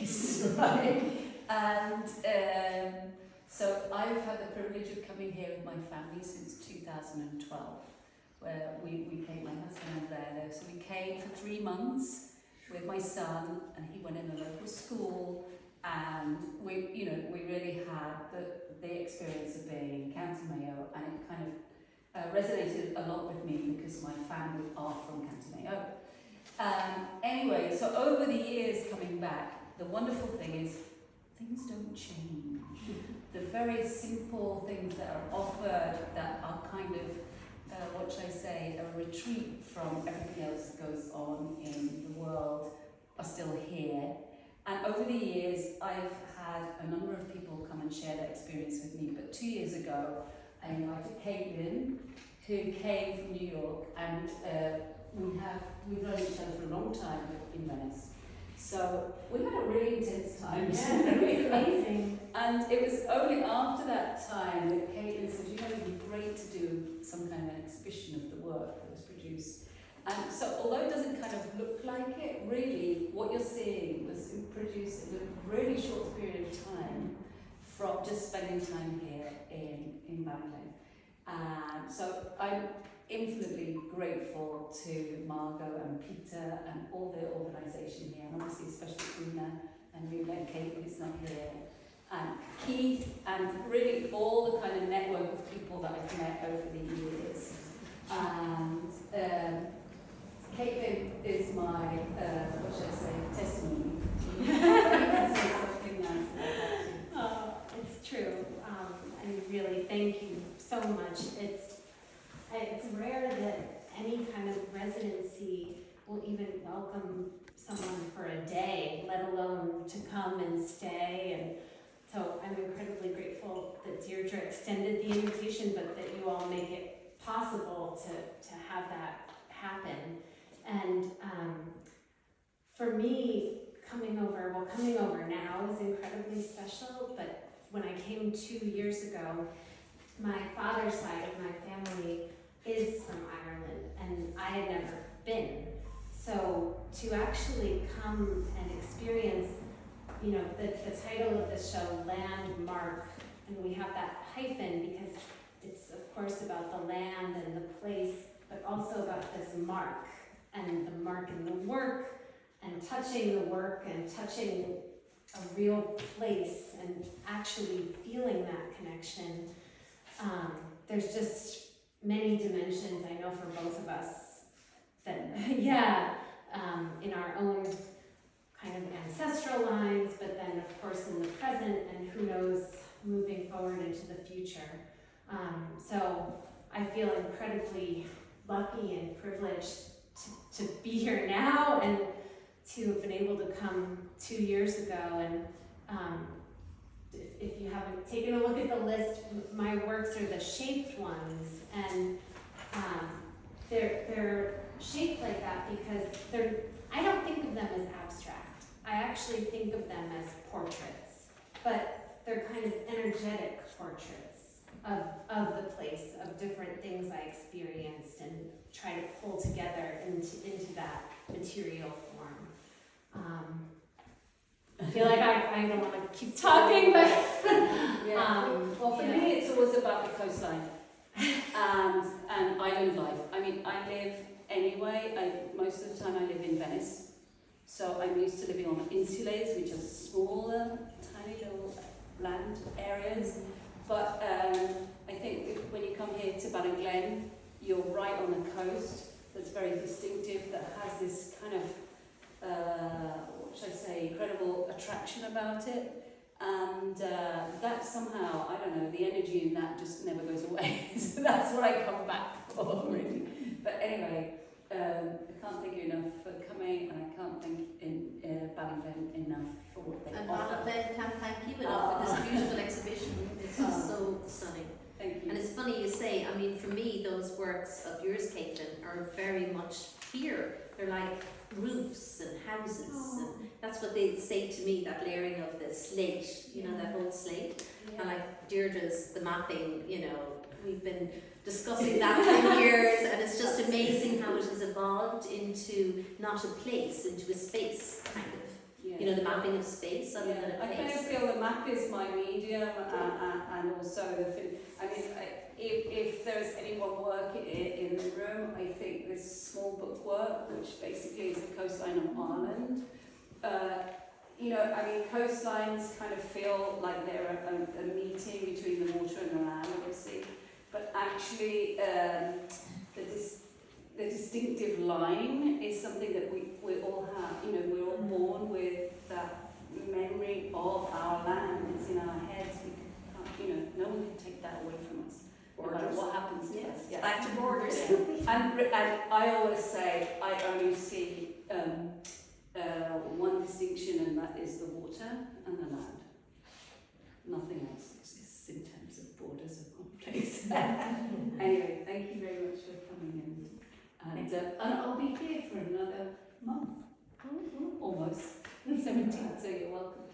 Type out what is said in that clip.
place, right? And so I've had the privilege of coming here with my family since 2012, where we came, my husband and Déirdre. So we came for 3 months with my son, and he went in a local school, and we really had the experience of being in County Mayo, and it kind of resonated a lot with me because my family are from County Mayo. Anyway, so over the years coming back, the wonderful thing is things don't change. The very simple things that are offered that are kind of, what should I say, a retreat from everything else that goes on in the world are still here. And over the years, I've had a number of people come and share their experience with me. But 2 years ago, I invited Kaitlin, who came from New York, and we've known each other for a long time in Venice. So we had a really intense time. Yeah, it was amazing. And it was only after that time that Kaitlin said, you know, it'd be great to do some kind of an exhibition of the work that was produced. And so although it doesn't kind of look like it, really what you're seeing was produced in a really short period of time from just spending time here in Ballinglen. So I'm infinitely grateful to Margot and Peter and all the organisation here, and obviously especially Una and Kate, who's not here, and Keith, and really all the kind of network of people that I've met over the years. And Kaitlin is my, what should I say, testimony. You can say something nice about that too. Oh, it's true. And really, thank you so much. It's rare that any kind of residency will even welcome someone for a day, let alone to come and stay. And so I'm incredibly grateful that Déirdre extended the invitation, but that you all make it possible to have that happen. And for me, coming over now is incredibly special, but when I came 2 years ago, my father's side of my family is from Ireland, and I had never been. So to actually come and experience, you know, the title of the show, Landmark, and we have that hyphen because it's of course about the land and the place, but also about this mark, and the mark in the work, and touching the work, and touching a real place, and actually feeling that connection. There's just many dimensions, I know, for both of us that, in our own kind of ancestral lines, but then of course in the present, and who knows, moving forward into the future. So I feel incredibly lucky and privileged to be here now, and to have been able to come 2 years ago. And if you haven't taken a look at the list, my works are the shaped ones, and they're shaped like that because I don't think of them as abstract. I actually think of them as portraits, but they're kind of energetic portraits of the place, of different things I experienced, and try to pull together into that material form. I feel like I don't want to keep talking, but well, for me, it's always about the coastline and island life. I mean, I live anyway. Most of the time, I live in Venice, so I'm used to living on insulas, which are smaller, tiny little land areas. But I think when you come here to Ballinglen, you're right on the coast. That's very distinctive. That has this kind of what should I say, incredible attraction about it, and that somehow, I don't know, the energy in that just never goes away. So that's what I come back for, really. But anyway, I can't thank you enough for coming, and I can't thank Ballinglen enough for what they and offer. Ballinglen can't thank you enough for this beautiful exhibition. It's so stunning. Thank you. And it's funny you say, I mean, for me, those works of yours, Kaitlin, are very much here. They're like roofs and houses, and that's what they say to me, that layering of the slate, you know, that whole slate. And like Déirdre's, the mapping, you know, we've been discussing that for years, and it's just amazing how it has evolved into not a place, into a space, kind of. You know, the mapping of space other than a I kind of place. feel the map is my medium, and also the film. I mean, if there's anyone working in the room, I think this small bookwork, which basically is the coastline of Ireland. You know, I mean, coastlines kind of feel like they're a meeting between the water and the land, obviously, but actually the distinctive line is something that we all have. You know, we're all born with that memory of our land. It's in our heads. We can't, you know, no one can take that away from us. No matter what happens to us. Yeah. Back to borders. And I always say I only see one distinction, and that is the water and the land. Nothing else exists in terms of borders of one place. Anyway, thank you very much for coming in. And I'll be here for another month. Almost. 17th, so you're welcome